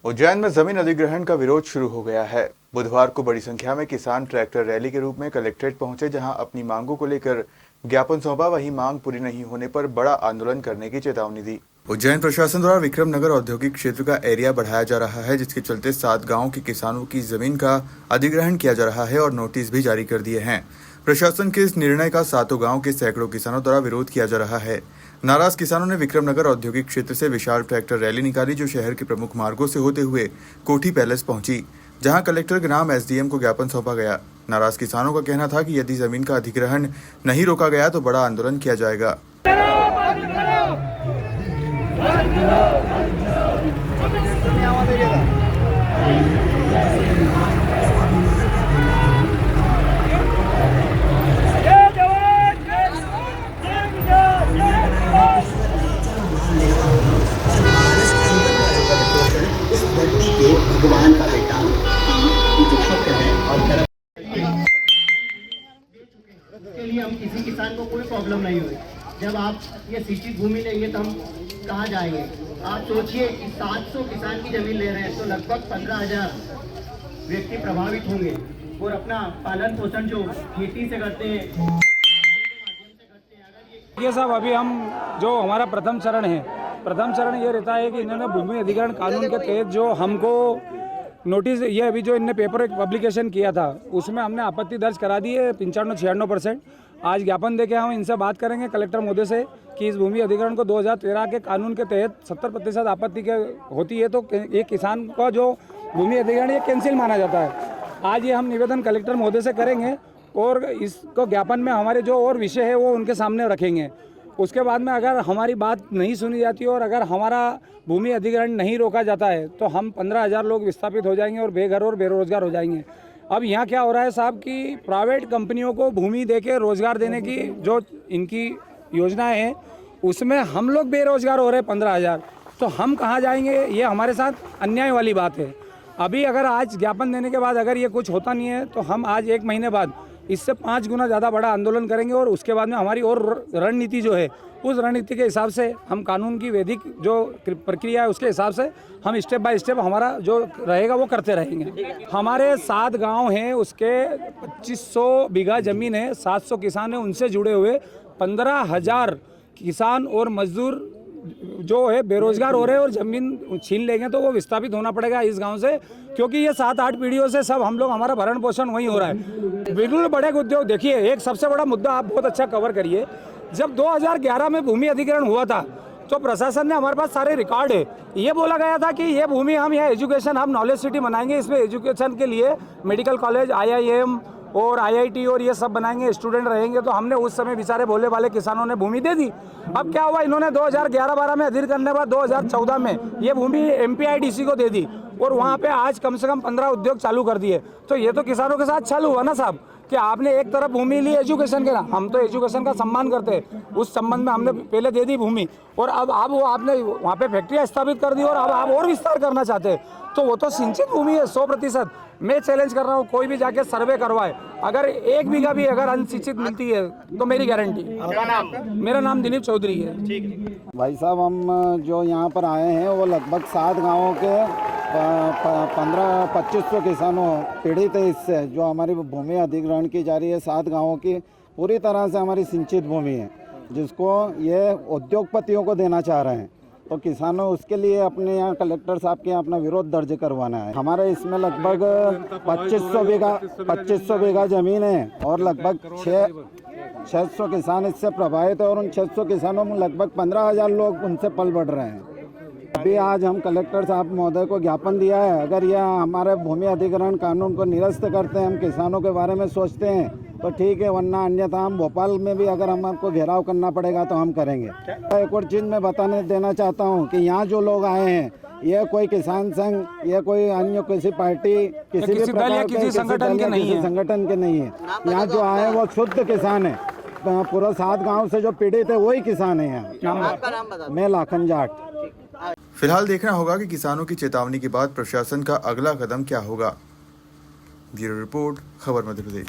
उज्जैन में जमीन अधिग्रहण का विरोध शुरू हो गया है। बुधवार को बड़ी संख्या में किसान ट्रैक्टर रैली के रूप में कलेक्ट्रेट पहुंचे, जहां अपनी मांगों को लेकर ज्ञापन सौंपा। वहीं मांग पूरी नहीं होने पर बड़ा आंदोलन करने की चेतावनी दी। उज्जैन प्रशासन द्वारा विक्रम नगर औद्योगिक क्षेत्र का एरिया बढ़ाया जा रहा है, जिसके चलते 7 गाँव के किसानों की जमीन का अधिग्रहण किया जा रहा है और नोटिस भी जारी कर दिए हैं। प्रशासन के इस निर्णय का 7 गाँव के सैकड़ों किसानों द्वारा विरोध किया जा रहा है। नाराज किसानों ने विक्रम नगर औद्योगिक क्षेत्र से विशाल ट्रैक्टर रैली निकाली, जो शहर के प्रमुख मार्गों से होते हुए कोठी पैलेस पहुंची, जहां कलेक्टर के नाम एसडीएम को ज्ञापन सौंपा गया। नाराज किसानों का कहना था कि यदि जमीन का अधिग्रहण नहीं रोका गया तो बड़ा आंदोलन किया जाएगा। भगवान का बेटा जो शब्द है और उसके लिए हम किसी किसान को कोई प्रॉब्लम नहीं हुई। जब आप ये सिंचित भूमि लेंगे तो हम कहाँ जाएंगे? आप सोचिए कि 700 किसान की जमीन ले रहे हैं तो लगभग 15,000 व्यक्ति प्रभावित होंगे और अपना पालन पोषण जो खेती से करते हैं। ये सब अभी हम जो हमारा प्रथम चरण ये रहता है कि इन्होंने भूमि अधिग्रहण कानून के तहत जो हमको नोटिस, ये अभी जो इनने पेपर पब्लिकेशन किया था उसमें हमने आपत्ति दर्ज करा दी है 95-96%। आज ज्ञापन देके हम इनसे बात करेंगे कलेक्टर महोदय से कि इस भूमि अधिग्रहण को 2013 के कानून के तहत 70% आपत्ति के होती है तो एक किसान का जो भूमि अधिग्रहण ये कैंसिल माना जाता है। आज ये हम निवेदन कलेक्टर महोदय से करेंगे और इसको ज्ञापन में हमारे जो और विषय है वो उनके सामने रखेंगे। उसके बाद में अगर हमारी बात नहीं सुनी जाती और अगर हमारा भूमि अधिग्रहण नहीं रोका जाता है तो हम 15,000 लोग विस्थापित हो जाएंगे और बेघर और बेरोजगार हो जाएंगे। अब यहाँ क्या हो रहा है साहब कि प्राइवेट कंपनियों को भूमि देके रोजगार देने की जो इनकी योजनाएं हैं उसमें हम लोग बेरोजगार हो रहे हैं 15,000, तो हम कहाँ जाएंगे? ये हमारे साथ अन्याय वाली बात है। अभी अगर आज ज्ञापन देने के बाद अगर ये कुछ होता नहीं है तो हम आज 1 महीने बाद इससे 5 गुना ज़्यादा बड़ा आंदोलन करेंगे और उसके बाद में हमारी और रणनीति जो है उस रणनीति के हिसाब से हम कानून की वैधिक जो प्रक्रिया है उसके हिसाब से हम स्टेप बाय स्टेप हमारा जो रहेगा वो करते रहेंगे। हमारे 7 गांव हैं, उसके 2500 बीघा ज़मीन है, 700 किसान हैं, उनसे जुड़े हुए 15,000 किसान और मजदूर जो है बेरोजगार हो रहे हैं और ज़मीन छीन लेंगे तो वो विस्थापित होना पड़ेगा इस गांव से, क्योंकि ये 7-8 पीढ़ियों से सब हम लोग हमारा भरण पोषण वहीं हो रहा है। बिल्कुल बड़े उद्योग देखिए, एक सबसे बड़ा मुद्दा आप बहुत अच्छा कवर करिए। जब 2011 में भूमि अधिग्रहण हुआ था तो प्रशासन ने, हमारे पास सारे रिकॉर्ड है, ये बोला गया था कि ये भूमि हम यहाँ एजुकेशन, हम नॉलेज सिटी बनाएंगे, इसमें एजुकेशन के लिए मेडिकल कॉलेज, IIM और IIT और ये सब बनाएंगे, स्टूडेंट रहेंगे। तो हमने उस समय बेचारे भोले वाले किसानों ने भूमि दे दी। अब क्या हुआ, इन्होंने 2011-12 में अधिग्रहण करने के बाद 2014 में ये भूमि MPIDC को दे दी और वहाँ पे आज कम से कम 15 उद्योग चालू कर दिए। तो ये तो किसानों के साथ चालू हुआ ना साहब कि आपने एक तरफ भूमि ली एजुकेशन के ना, हम तो एजुकेशन का सम्मान करते हैं, उस संबंध में हमने पहले दे दी भूमि और अब वो आपने वहाँ पे फैक्ट्रियाँ स्थापित कर दी और अब आप और विस्तार करना चाहते हैं। तो वो तो सिंचित भूमि है 100%। मैं चैलेंज कर रहा हूँ, कोई भी जाके सर्वे करवाए, अगर 1 बीघा भी अगर अनसिंचित मिलती है तो मेरी गारंटी। मेरा नाम दिलीप चौधरी है। भाई साहब, हम जो यहाँ पर आए हैं वो लगभग 7 गाँवों के 1500-2500 किसानों पीड़ित है इससे, जो हमारी भूमि अधिग्रहण की जा रही है। 7 गाँवों की पूरी तरह से हमारी सिंचित भूमि है, जिसको ये उद्योगपतियों को देना चाह रहे हैं। तो किसानों उसके लिए अपने यहाँ कलेक्टर साहब के यहाँ अपना विरोध दर्ज करवाना है। हमारे इसमें लगभग 2500 बीघा ज़मीन है और लगभग 600 किसान इससे प्रभावित है और उन 600 किसानों में लगभग 15,000 लोग उनसे पल बढ़ रहे हैं। अभी आज हम कलेक्टर साहब महोदय को ज्ञापन दिया है, अगर यह हमारे भूमि अधिग्रहण कानून को निरस्त करते हैं, हम किसानों के बारे में सोचते हैं तो ठीक है, वरना अन्यथा हम भोपाल में भी अगर हमको घेराव करना पड़ेगा तो हम करेंगे। एक और चीज़ मैं देना चाहता हूँ कि यहाँ जो लोग आए हैं ये कोई किसान संघ, ये कोई अन्य किसी पार्टी, किसी भी प्रकार के संगठन के नहीं है। यहाँ जो आए वो शुद्ध किसान है, पूरा 7 गाँव से जो पीड़ित है वही किसान है यहाँ। मैं लाखन जाट। फिलहाल देखना होगा कि किसानों की चेतावनी के बाद प्रशासन का अगला कदम क्या होगा। ब्यूरो रिपोर्ट, खबर मध्य प्रदेश।